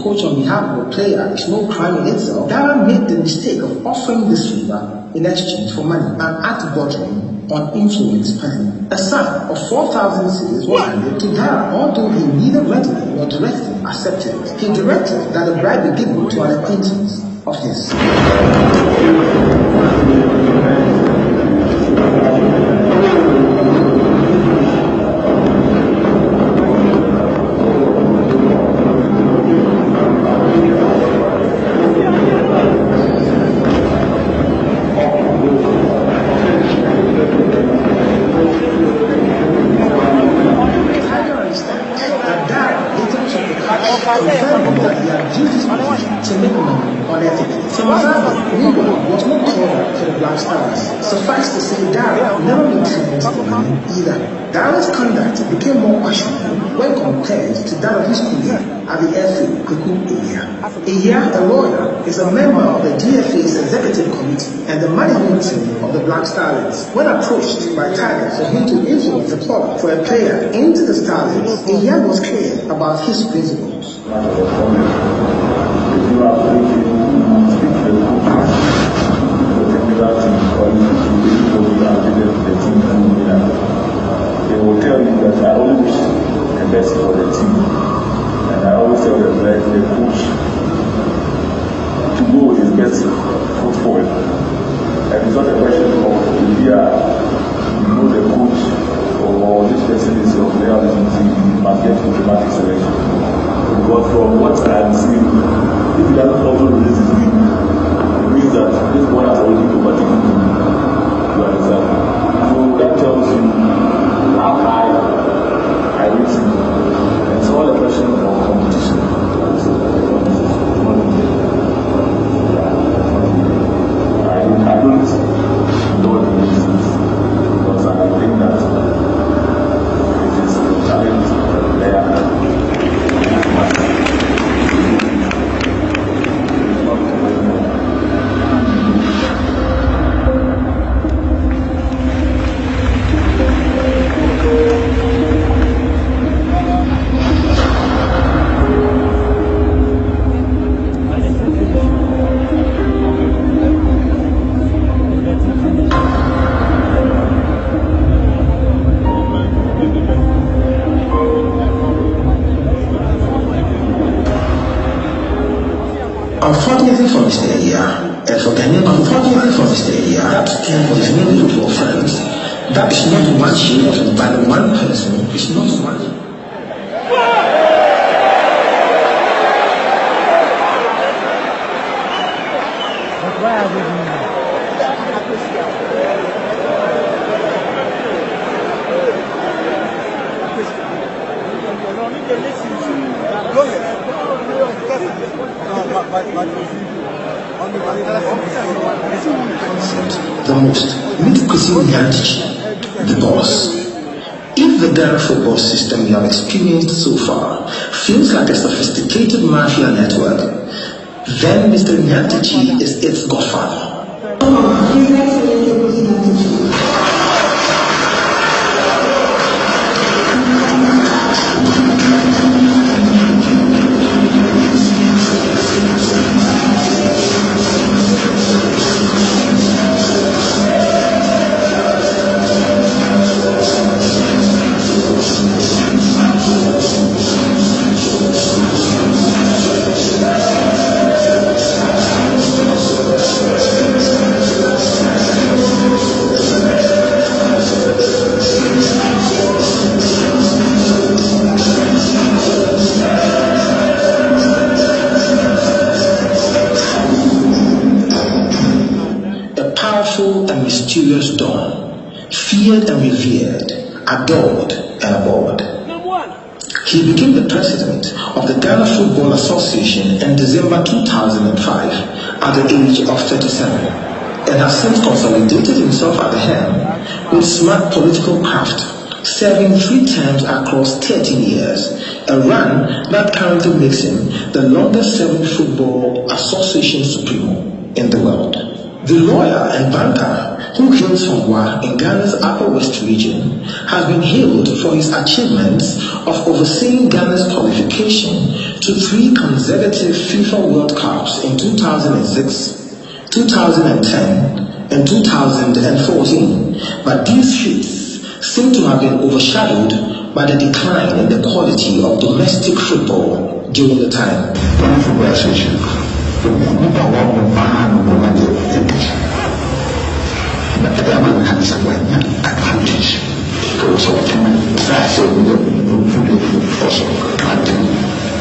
a coach on behalf of a player is no crime in itself, Dara made the mistake of offering the sweeper in exchange for money, an act bordering on influence peddling. A sum of 4,000 cedis was handed to Dara, although he neither readily nor directly accepted it. He directed that the bribe be given to an acquaintance of his. Suffice to say, Dara never made sense to money either. Dara's conduct became more questionable when compared to that of his colleague at the FA, Kwaku Eya. Eya, a lawyer, is a member of the GFA's executive committee and the management team of the Black Starlets. When approached by Tiger for him to influence the plot for a player into the Starlets, Eya was clear about his principles. They will tell you that I always wish the best for the team, and I always tell them that the coach to go with his best foot forward. And it's not a question of if you know the coach or this person is your player on the team, you must get automatic selection. Because from what I'm seeing, if he doesn't follow the rules, it means that this one has already overtaken him. You understand? So that tells you how high I rate him. It's all a question of competition. I don't know the reasons, because I think that it is a talent there. Unfortunately for Mr. Eya, that team for his new football friends, that is not one shield by the one person, it's not one. The most, meet Kwesi Nyantakyi, the boss. If the Ghana football system we have experienced so far feels like a sophisticated mafia network, then Mr. Nyantakyi is its godfather. And mysterious dawn, feared and revered, adored and abhorred. He became the president of the Ghana Football Association in December 2005 at the age of 37 and has since consolidated himself at the helm with smart political craft, serving 3 terms across 13 years, a run that currently makes him the longest serving football association supremo in the world. The lawyer and banker who hails from Wa in Ghana's Upper West region has been hailed for his achievements of overseeing Ghana's qualification to 3 consecutive FIFA World Cups in 2006, 2010, and 2014, but these feats seem to have been overshadowed by the decline in the quality of domestic football during the time.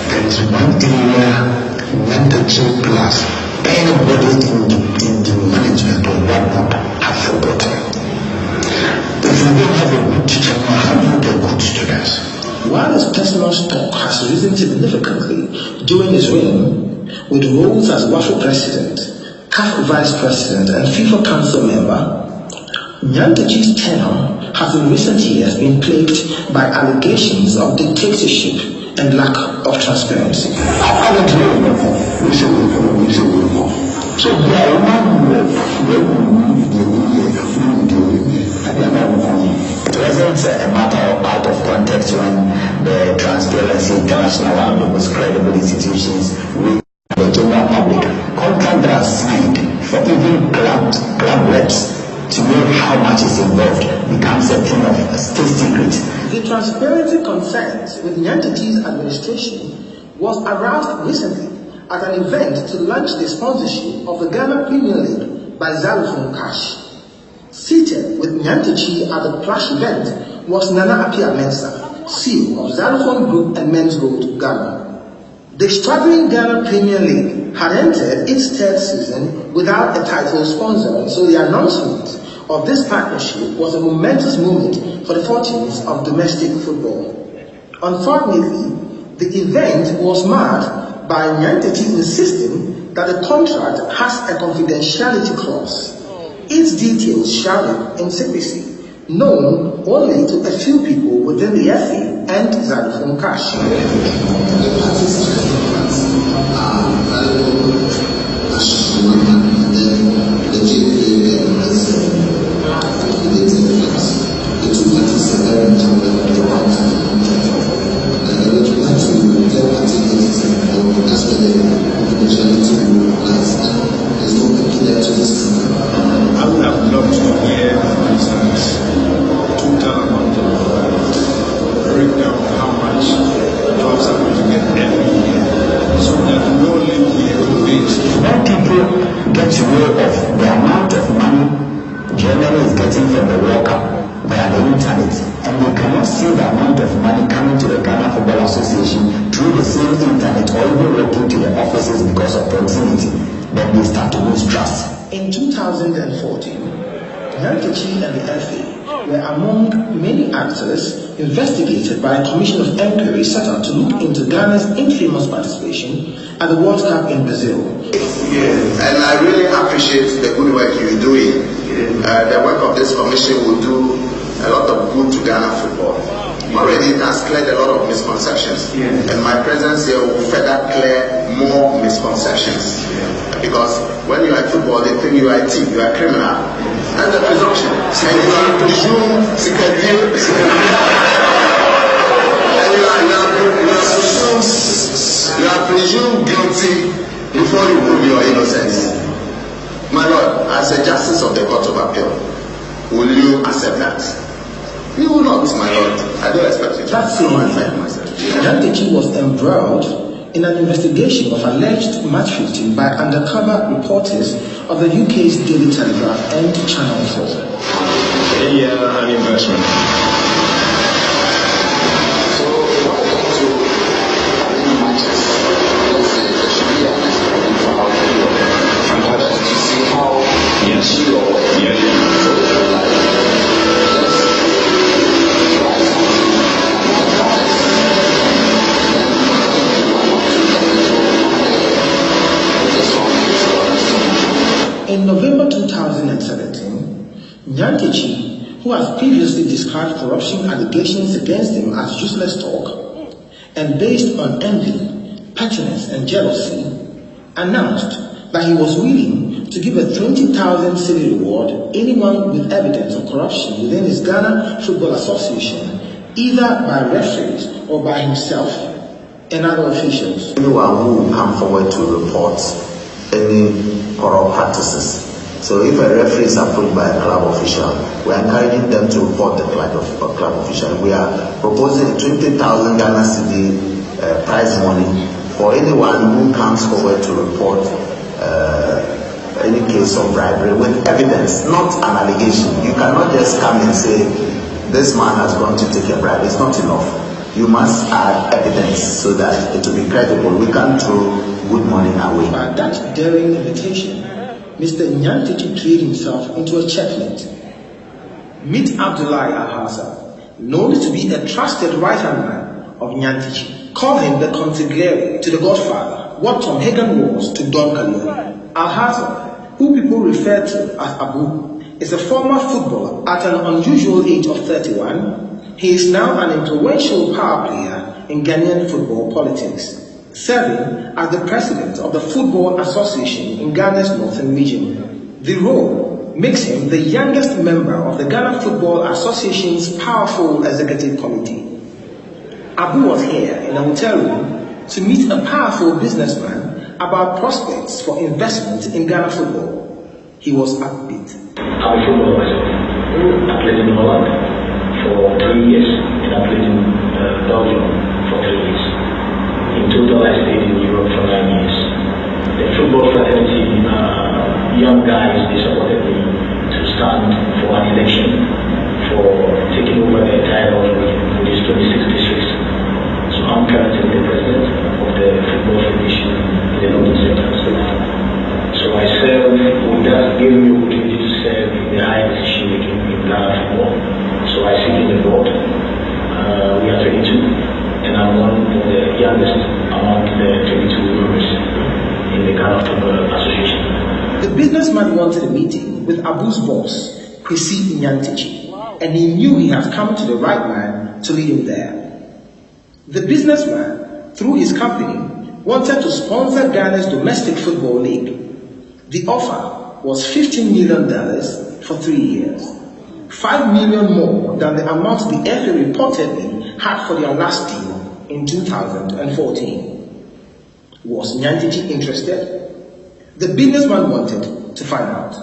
There is one area mentorship plus anybody in the management or whatnot have forgotten. If you don't have a good teacher, how do you get good students? While his personal stock has risen significantly during his reign, with roles as WAFO President, CAF Vice President, and FIFA Council member, Nyantakyi's tenure has in recent years been plagued by allegations of dictatorship and lack of transparency. So it wasn't a matter out of context when the Transparency International, one of the most credible institutions, with the general public, contract that are signed for even club reps to know how much is involved becomes a thing of state secret. The transparency concerns with Nyantakyi's administration was aroused recently at an event to launch the sponsorship of the Ghana Premier League by Xylophone Cash. Seated with Nyantakyi at the plush event was Nana Appiah-Mensah, CEO of Xylophone Group and Men's Gold Ghana. The struggling Ghana Premier League had entered its 3rd season without a title sponsor, and so the announcement of this partnership was a momentous moment for the fortunes of domestic football. Unfortunately, the event was marred by Nyantakyi insisting that the contract has a confidentiality clause, its details shrouded in secrecy, known only to a few people within the FA and Xylophone Cash. I would have loved to hear, for instance, total amount of breakdown of how much clubs are going to get every year, so that we all live here convinced. When people get to know of the amount of money Germany is getting from the World Cup via the internet, and they cannot see the amount of money coming to the Ghana Football Association through the same internet or even walking to the offices because of proximity, then they start to lose trust. In 2014, Nyantakyi and the FA were among many actors investigated by a commission of inquiry set up to look into Ghana's infamous participation at the World Cup in Brazil. Yes, and I really appreciate the good work you're doing. The work of this commission will do a lot of good to Ghana football. Already it has cleared a lot of misconceptions, and my presence here will further clear more misconceptions. Because when you are in football, they think you are a thief, you are a criminal. That's the presumption. And you are presumed you are presumed guilty before you prove your innocence. My Lord, as a justice of the Court of Appeal, will you accept that? You will not, my Lord. I don't expect you to. That same Nyantakyi was embroiled in an investigation of alleged match fixing by undercover reporters of the UK's Daily Telegraph and Channel 4. An investment. In November 2017, Nyantakyi, who has previously described corruption allegations against him as useless talk and based on envy, pettiness, and jealousy, announced that he was willing to give a 20,000 cedi reward anyone with evidence of corruption within his Ghana Football Association, either by referees or by himself. and other officials. Anyone who will come forward to report any corrupt practices. So if a referee is approached by a club official, we are encouraging them to report the club official. We are proposing 20,000 Ghana cedi prize money for anyone who comes forward to report any case of bribery with evidence, not an allegation. You cannot just come and say, this man has gone to take a bribe. It's not enough. You must add evidence so that it will be credible. We can't throw good money away. By that daring invitation, Mr. Nyantichi threw himself into a checkmate. Meet Abdullahi Alhassan, known to be a trusted right-hand man of Nyantichi. Call him the consigliere to the Godfather, what Tom Hagen was to Don Corleone. Alhassan, who people refer to as Abu, is a former footballer at an unusual age of 31. He is now an influential power player in Ghanaian football politics, serving as the president of the Football Association in Ghana's Northern Region. The role makes him the youngest member of the Ghana Football Association's powerful executive committee. Abu was here in a hotel room to meet a powerful businessman about prospects for investment in Ghana football. He was upbeat. I'm a footballer myself. I played in Holland for 3 years, and I played in Belgium for 3 years. In total, I stayed in Europe for 9 years. The football fraternity, young guys, they supported me to stand for an election for taking over the entire Belgium in these 26 districts. So I'm currently the president of the Football Federation in the Northern Central State. So I serve, that gave me the opportunity to serve in the higher decision making in Ghana football. So I sit in the board. We are 22, and I'm one of the youngest among the 22 members in the Ghana Football Association. The businessman wanted a meeting with Abu's boss, Kwesi Nyantichi, and he knew he had come to the right man to lead him there. The businessman, through his company, wanted to sponsor Ghana's domestic football league. The offer was $15 million for 3 years, $5 million more than the amount the FA reportedly had for their last deal in 2014. Was Nyantichi interested? The businessman wanted to find out.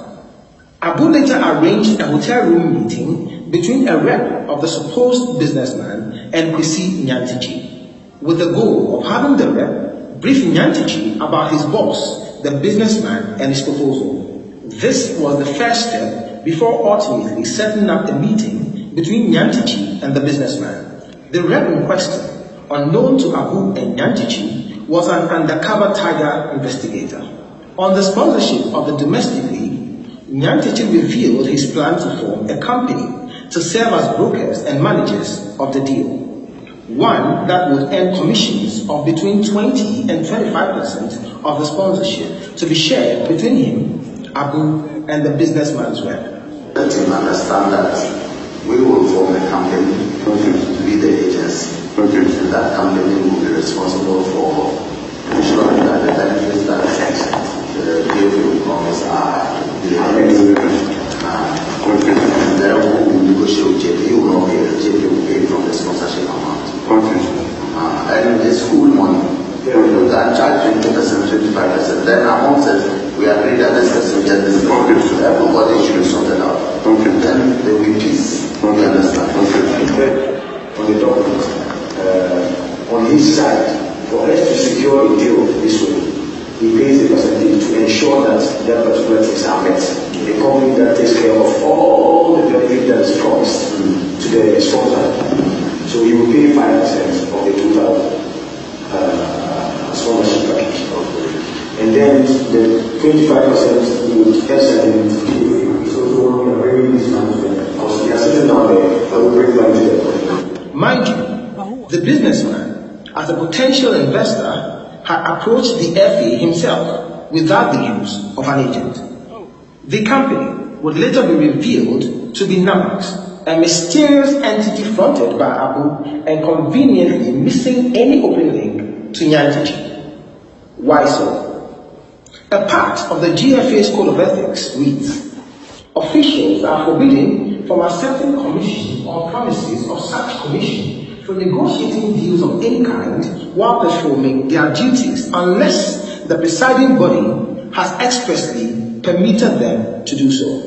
Abu later arranged a hotel room meeting between a rep of the supposed businessman and Kwesi Nyantichi, with the goal of having the rep brief Nyantichi about his boss, the businessman, and his proposal. This was the first step before ultimately setting up a meeting between Nyantichi and the businessman. The rep in question, unknown to Abu and Nyantichi, was an undercover tiger investigator. On the sponsorship of the domestic league, Nyantichi revealed his plan to form a company to serve as brokers and managers of the deal. One that would earn commissions of between 20 and 25% of the sponsorship to be shared between him, Abu, and the businessman's rep. Let him understand that we will form a company to be the agency. And that company will be responsible for ensuring that the benefits that the deal will promise are delivered. And then we will negotiate with JP. We will not pay. JP will pay from the sponsorship amount. And the school money, we will charge 20%, 25%. Then among us, we agree that this person gets this. Everybody should be sorted out. Then there will be peace. You understand? On the document, on his side, for us to secure a deal this way, he pays a percentage to ensure that that particular things are met. A company that takes care of all the benefit that is promised to the sponsor. So he will pay 5% of the total sponsorship package. And then the 25% would actually give so a very easy management because they are sitting down there and will bring money to them. Mind you, the businessman, as a potential investor, had approached the FA himself without the use of an agent. The company would later be revealed to be Namax, a mysterious entity fronted by Abu and conveniently missing any open link to Nyantichi. Why so? A part of the GFA's Code of Ethics reads, officials are forbidden from accepting commission or promises of such commission for negotiating deals of any kind while performing their duties unless the presiding body has expressly permitted them to do so.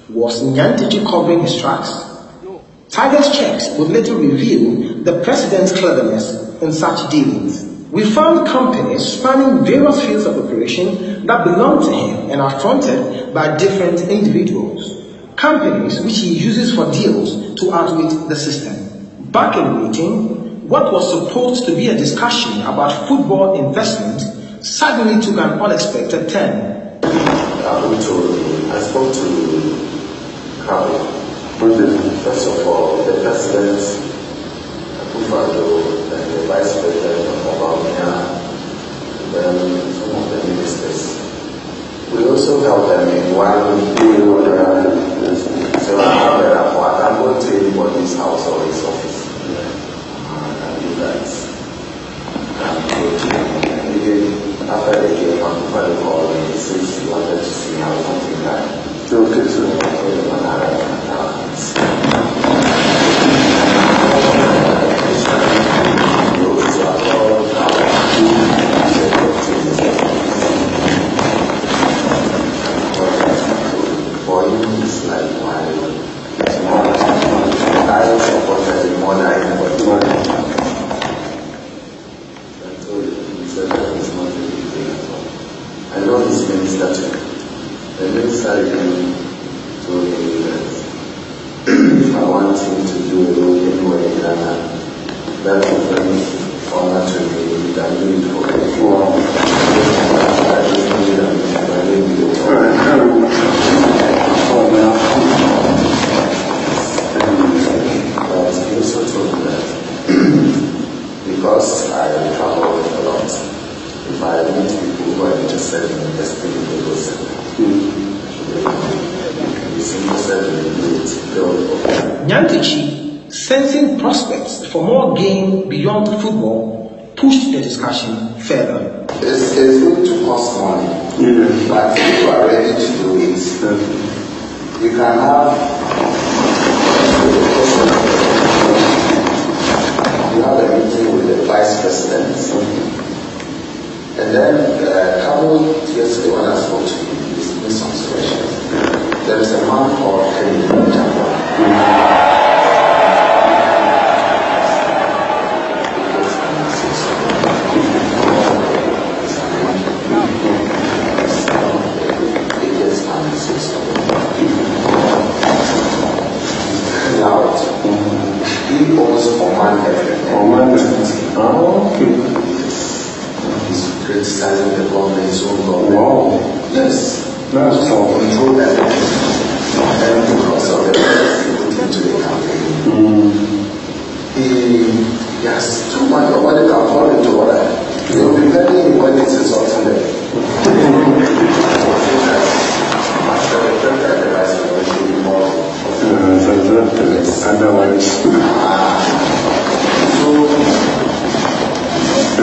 Was Nyantichi covering his tracks? Tiger's checks would later reveal the president's cleverness in such dealings. We found companies spanning various fields of operation that belong to him and are fronted by different individuals. Companies which he uses for deals to outwit the system. Back in the meeting, what was supposed to be a discussion about football investment suddenly took an unexpected turn. I spoke to Kabo. First of all, the president, Akufo-Addo, and the vice president of Obamia, then some of the ministers. We also help them in one deal. So I can go to anybody's house or his office. And do that. After they came, Akufo-Addo called me. He says he wanted to see how something like. Okay, so for him, it's like why I supported him more than anybody. I told him, he said that it's not a big thing at all. I know his minister too. The minister even told me that if I want him to do a role anywhere in Ghana, that will bring honor to me. We can do it for me. But he also told me that because I travel a lot, if I meet people who are interested in investing in Lagos, Nyantichi, sensing prospects for more gain beyond football, pushed the discussion further. It's going to cost money, but if you are ready to do it, you can have a meeting with the vice president, and then Kabo yesterday when I spoke to him, he made some suggestions. There is a man called Kenny Jamba. He owns Oman everything. Okay. He's criticizing the government, his own government. Wow. Yes. That's so control everything. And because of the wealth he put into the campaign, he has too much of what they can fall into order. He will be telling him when it's insulting them. Otherwise, so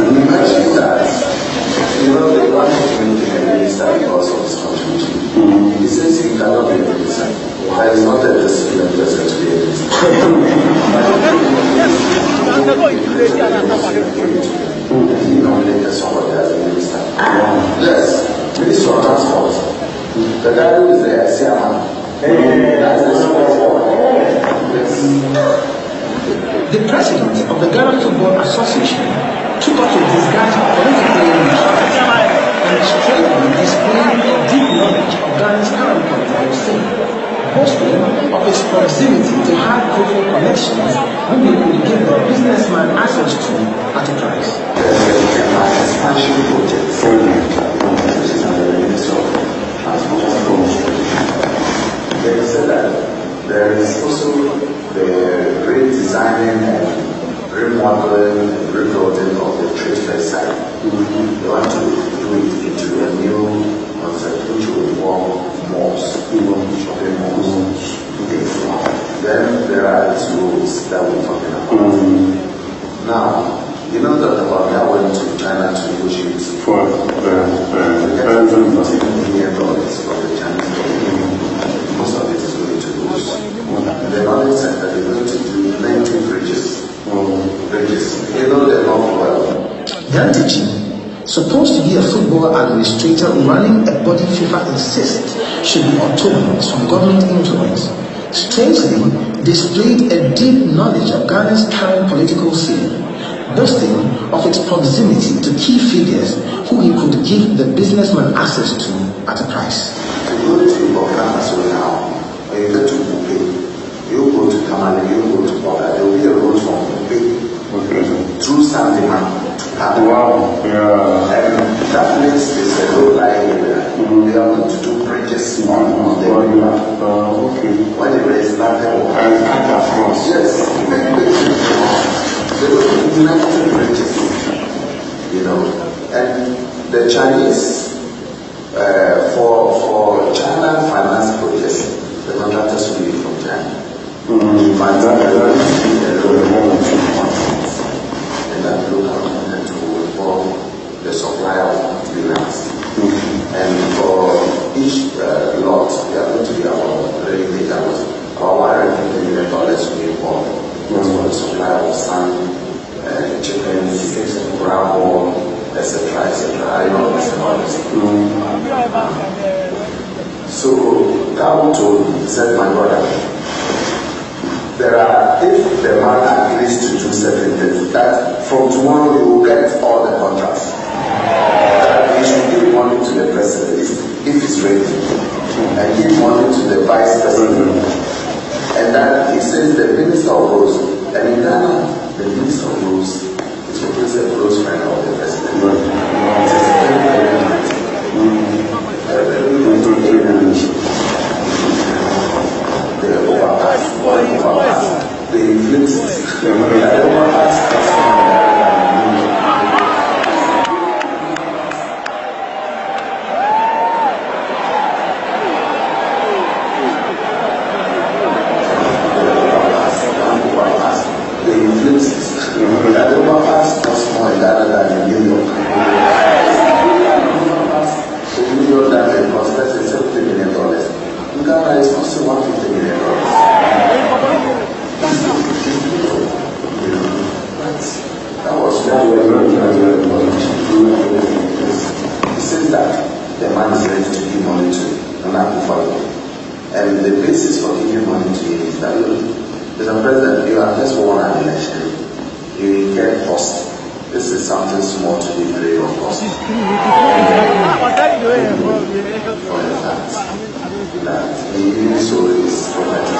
imagine that, they want to make a minister because of his contribution. He says he cannot be a minister. Why is not a disciplined person to be a minister? He nominated somebody as a minister. Yes, Minister of Transport. The guy who is there, Siaman. That's the The president of the Ghana Football Association took up a disguised political image and straightly displayed a deep knowledge of Ghana's current political scene, boasting of his proximity to high-profile connections whom he could give the businessman access to at a price. expansion project, which is under the Ministry of Transport. They said that there is also the redesigning and remodeling and rebuilding of the trade fair site. They want to do it into a new concept which will involve malls, shopping malls. Then there are these roads that we're talking about. Now, you know that Obama went to China to negotiate for $10 million from the Chinese government. Most of it is going to those. And they've already said that they're going to do 90 bridges. Dantici, supposed to be a football administrator running a body FIFA insists should be autonomous from government influence, strangely displayed a deep knowledge of Ghana's current political scene, boasting of its proximity to key figures who he could give the businessman access to at a price. You go to Burkina Faso now, when you get to Bouquet, you go to Tamale, you go to Boga, there will be a road from Bouquet through Sandima. Wow, yeah. And that place is a low-lying area. They are going to do bridges on the river. Okay. When the rain started, And across. yes, they were united bridges, you know. And the Chinese, for China finance projects, the contractors will be from China. And that local government will involve the supplier of materials. And for each lot, there are going to be about $100 million will be involved. For the supply of sand, chicken, gravel, etc., iron, So Gabo told me, he said, my brother, if the man agrees to do certain things, that from tomorrow you will get all the contracts. He should give money to the president if he's ready, and give money to the vice president. And then he says the minister of roads, and in Ghana, the minister of roads is always a close friend of the president. The overpass, the influence, the overpass. And the basis for giving money to you is that, Mr. President, you have just won an election. You get cost. This is something small to be very of cost. For the fact that he so is property.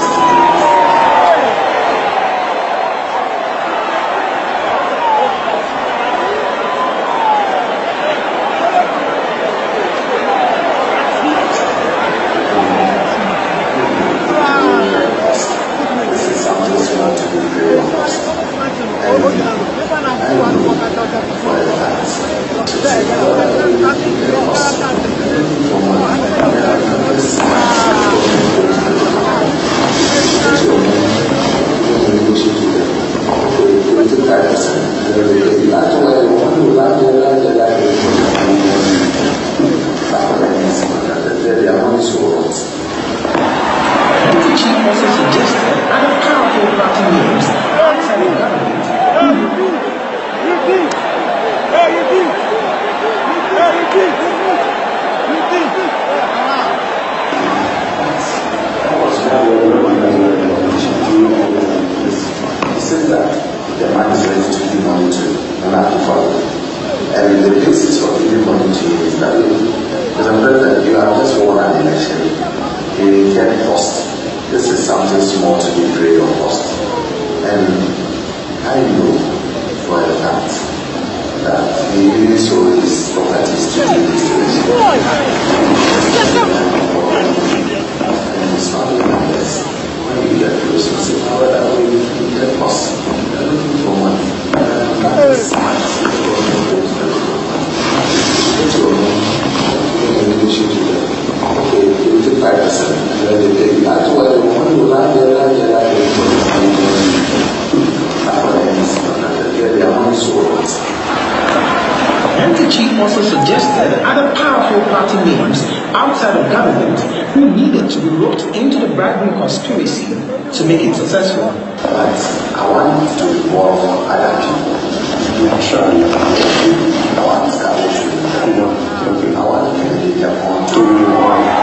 Dantici also suggested other powerful party names outside of government who needed to be roped into the bribery conspiracy to make it successful. But I want to involve other people.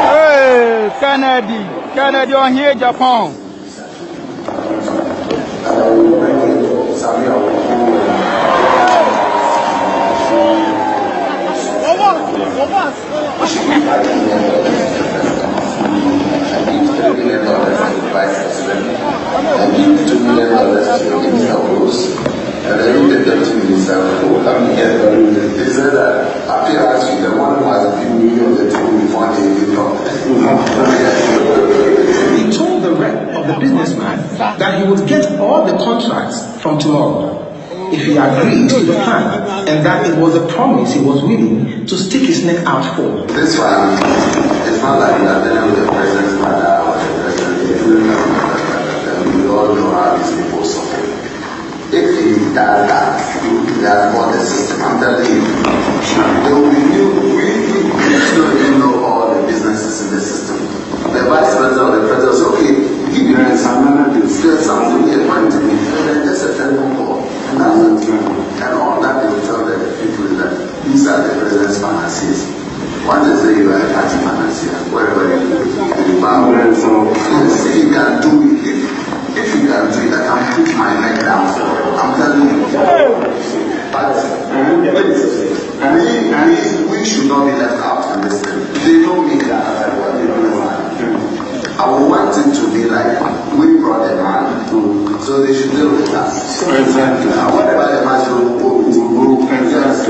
Hey, Kennedy on here, Japan. And then the deputy minister will come here. They said that appearance with the one who has a few million, the two will find a million. He told the rep of the businessman that he would get all the contracts from tomorrow if he agreed to the plan, and that it was a promise he was willing to stick his neck out for. This one, it's not like we are dealing with the president's mother or the president. We all know how these people suffer. If he does that, he has bought the system. I'm telling you, there will be we don't even know all the businesses in the system. The vice president or the president says, okay, give me something here, money to me, and then there's a telephone call. And that's it. And all that they will tell the people is that these are the president's financiers. One is that you are a party financier, wherever you go. Say you can do it. If you can do it, I can put my neck down for it. I'm telling you. But we should not be left out in this thing. They don't mean that. I would want it to be like, we brought a man, so they should deal with us. Exactly. Whatever the man should go, yes.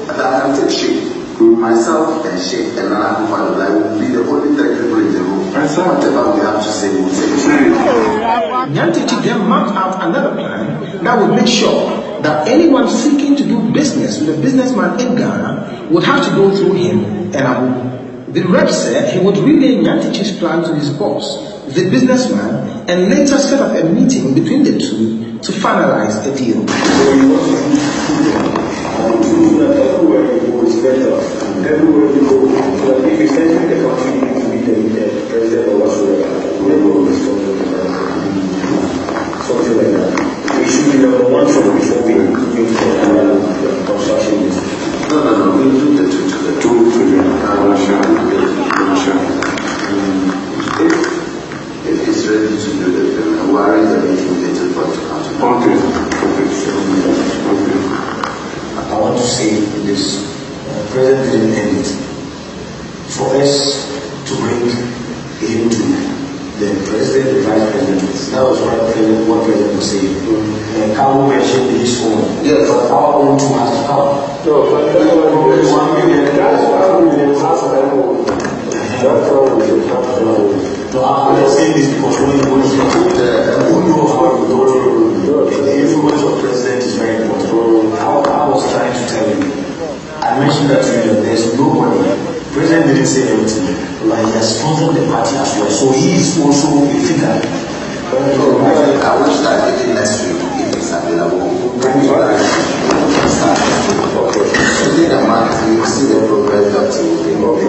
I can take shape. Myself and shape, and then I will be the only three people in the room. Whatever we have to say, we'll say. Nyantichi then mapped out another plan that would make sure that anyone seeking to do business with a businessman in Ghana would have to go through him and Abu. The rep said he would relay Nyantichi's plan to his boss, the businessman, and later set up a meeting between the two to finalize a deal. Everywhere you go is better. Everywhere you go, so if you send me the country, you need to meet the president or whatsoever. Something like that. We should be number one for before we meet the construction. No, we do the two together. If it's ready to do the payment, we arrange the meeting later for it to come to. Okay. I want to say this. President didn't end it. For us to bring him to the president, the vice president, that was what president was saying. Kawu mentioned his own. Yes. But our own two has to come. No, but that's $1 million. That's $1 million. That's No, I'm saying this because when you go to who knows how you go to the influence of president is very important. I was trying to tell you, I mentioned that to you, there's nobody. President didn't say everything, but he has sponsored the party as well, so he is also a figure. I wish that maybe next week, if it's available, bring it back. Within a month, you will see the progress that you will be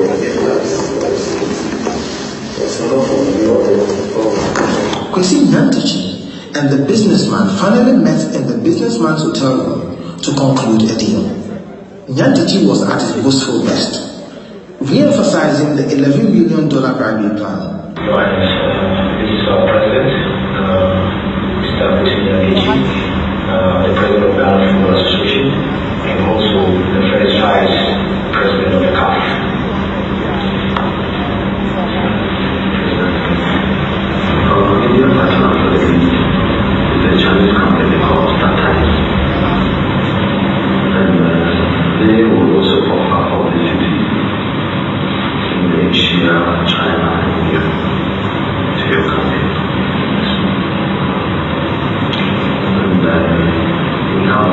Kwesi Nyantichi and the businessman finally met in the businessman's hotel room to conclude a deal. Nyantichi was at his boastful best, re-emphasizing the $11 million bribery plan. Your Highness, this is our president, Mr. Kwesi Nyantichi, the president of Ghana Football Association, and also the first vice president of the CAF. Indian partner for the league is a Chinese company called StarTimes, and they will also offer publicity in Asia, China, and Europe to your company. And we have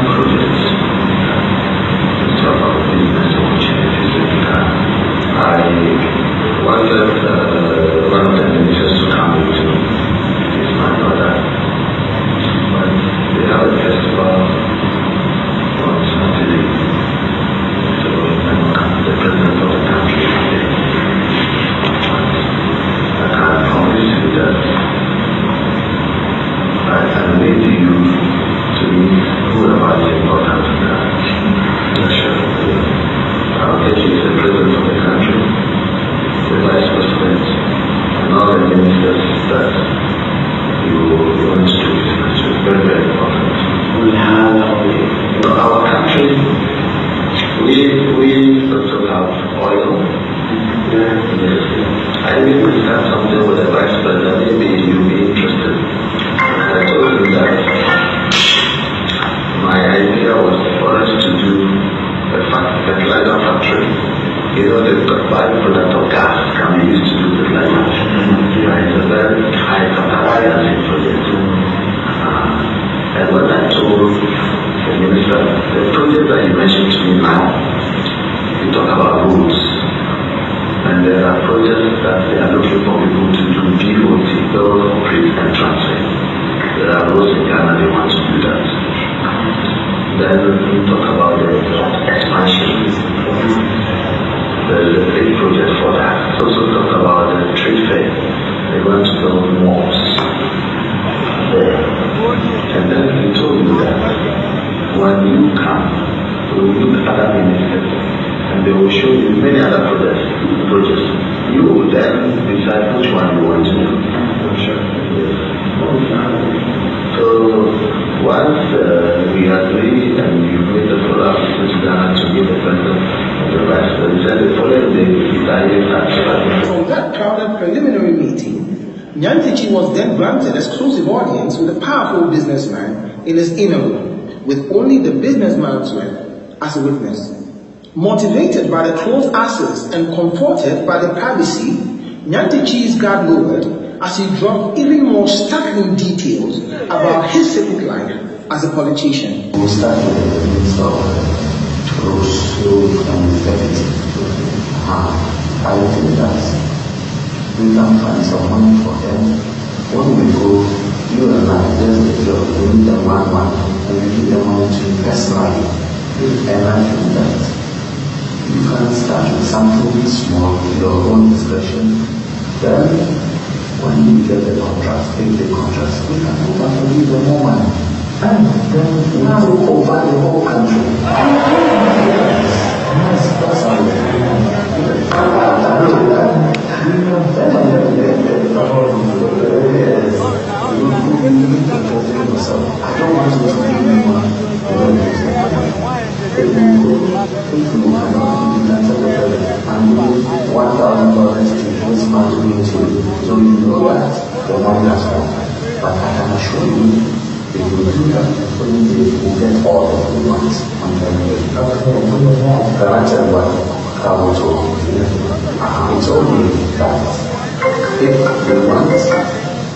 projects. Let's talk about business opportunities in Ghana. I wanted one of the ministers to come with me. It's my brother. But they have a festival on Saturday. So the president of the country is there. I can promise you that I can lead you to meet whoever is important in that. I'll get you the president of the country, the vice president, and all the ministers that you want to do business with. Very, very important. Our country, we also have oil. Yes. I think we start something with the vice president. Maybe you'll be interested. I told you that my idea was for us to do a fertilizer factory. You know, the byproduct of gas can be used to do fertilizer. It's a very high capacity project. And when I told the minister, the project that you mentioned to me now, you talk about roads. And there are projects that they are looking for people to do BOT, build, operate, and transfer. There are roads in Ghana, they want to do that. Then we talk about the expansion. There is a big project for that. Also talk about the trade fair. They want to build malls there. And then we told you that when you come, we will look at other ministers and they will show you many other projects. You will then decide which one you want to do. So once we agree and you made the follow-up to Ghana to give the president and the vice president, the following day we started. From that crowded preliminary meeting, Nyantichi was then granted exclusive audience with a powerful businessman in his inner room, with only the businessman's wife as a witness. Motivated by the close access and comforted by the privacy, Nyantichi's guard lowered as he dropped even more startling details about his civic life as a politician. We start with the midst of Rousseau and his deputy. I think that we can find some money for them. When we go, you and I, there's the job, we need them one, and we give them money to invest money. And I think that you can start with something small, your own discretion. Then, when you get the contract, take the contract, we can go back and give them more money. And then we take over the whole country. Yes, that's how it is. I don't want to give you money. If you $1,000 to this month to meet you, so you know that the money has come. But I can assure you, if you do that, you will get all of the ones on the way. Can I tell you what Cabo told me? He told me that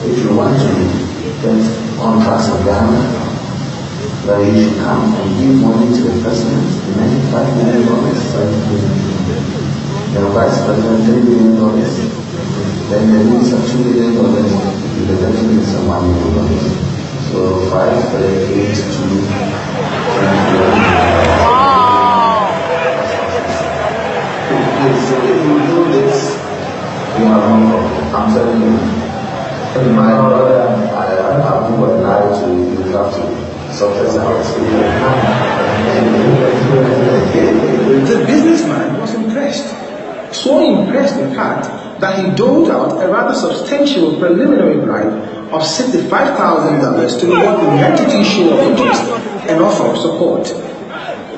if you want to get contracts in Ghana, that you should come and give money to the president, $95 million, the vice president, $3 million, then the minister, $2 million, the deputy minister, $1 million. So 5, 3, 8, 2, 10 million. So if you do this, you have no problem. I'm telling you. My brother, I would lie to you, you have to. The businessman was impressed. So impressed, in fact, that he doled out a rather substantial preliminary bribe of $65,000 to reward the Nyantichi show of interest and offer of support.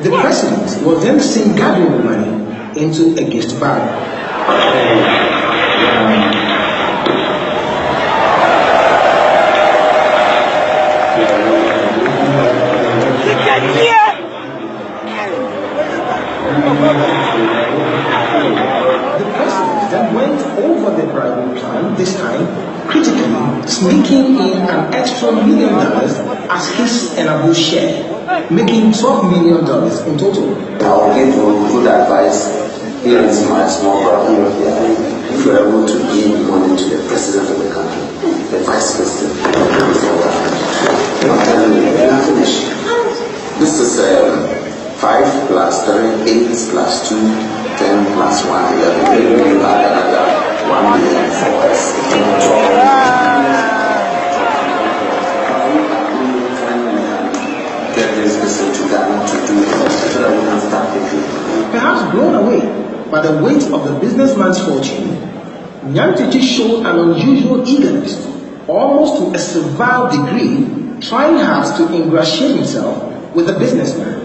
The president was then seen gathering the money into a gift bag. The president then went over the bribery plan, this time critically, sneaking in an extra $1 million as his and Abu's share. making $12 million in total. I will give good advice here in my small brother. If you are able to give money to the president of the country, the vice president, not finish. This is 5 plus 3, 8 plus 2, 10 plus 1, 11. You add another 1 million for us. Get this person to Ghana to do it so that we can start thinking. Perhaps blown away by the weight of the businessman's fortune, Nyantechi showed an unusual eagerness, almost to a servile degree, trying hard to ingratiate himself with the businessman.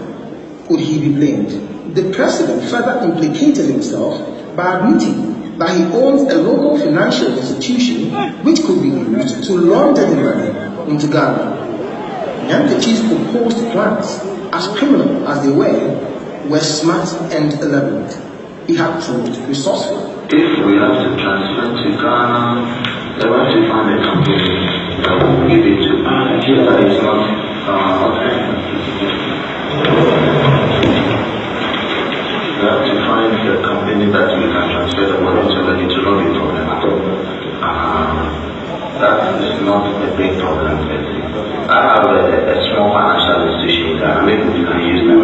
Could he be blamed? The president further implicated himself by admitting that he owns a local financial institution which could be used to launder the money into Ghana. Nyantechi's proposed plans, as criminal as they were smart and elaborate. He had proved resourceful. If we have to transfer to Ghana, they want to find a company that will give it to here that is not we have to find a company that we can transfer the money to, that it will not be a problem at all. That is not a big problem. I have a small financial institution that maybe we can use them.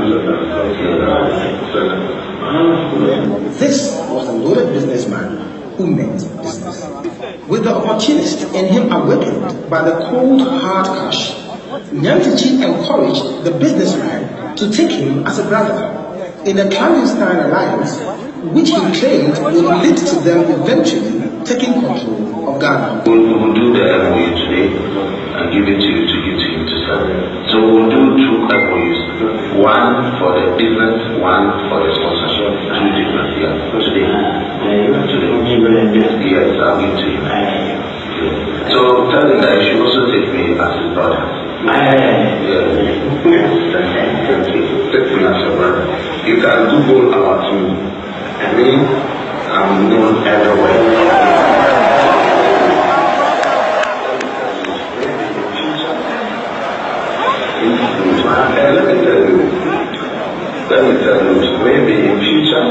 This was a loaded businessman who meant business. With the opportunist in him awakened by the cold hard cash, Nyantechi encouraged the businessman to take him as a brother in a clandestine alliance which he claimed would lead to them eventually taking control of Ghana. We will do the MOU today and give it to you to give to him to sell. So we'll do 2 MOUs. One for the business, one for the sponsorship. 2 different, today. Yes, I'll give to you. So tell him that he should also take me as his brother. Take me as your brother. You can Google about me. I'm known everywhere. Let me tell you, maybe in future,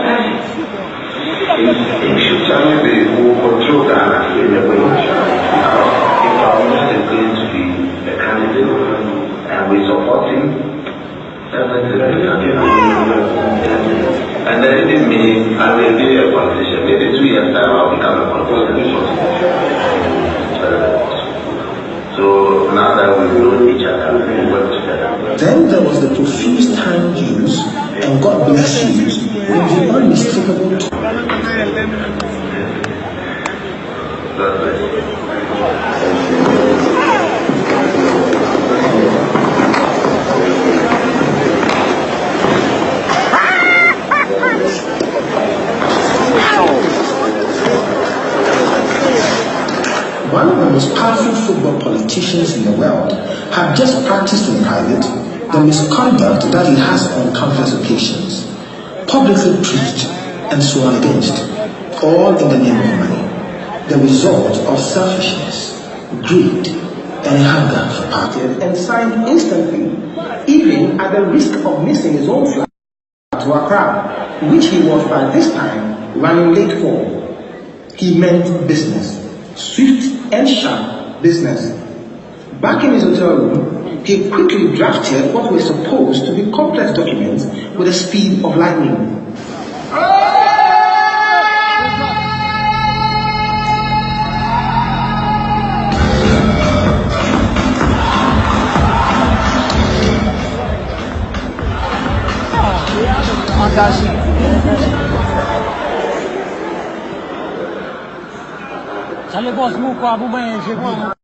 maybe we will control Ghana in a way. If our minister is going to be a candidate and we support him, everything is and then it means I will be a politician. Maybe 2 years time I'll become a politician. So now that we know each other, we work together. Then there was the profuse time use and God bless you when the unmistakable One of the most powerful football politicians in the world had just practiced in private the misconduct that he has on countless occasions, publicly preached and sworn against, all in the name of money, the result of selfishness, greed, and hunger for power, and signed instantly, even at the risk of missing his own flight to Accra, which he was by this time running late for. He meant business. Swift and sharp business. Back in his hotel room, he quickly drafted what were supposed to be complex documents with the speed of lightning. Sale bos mu ko abu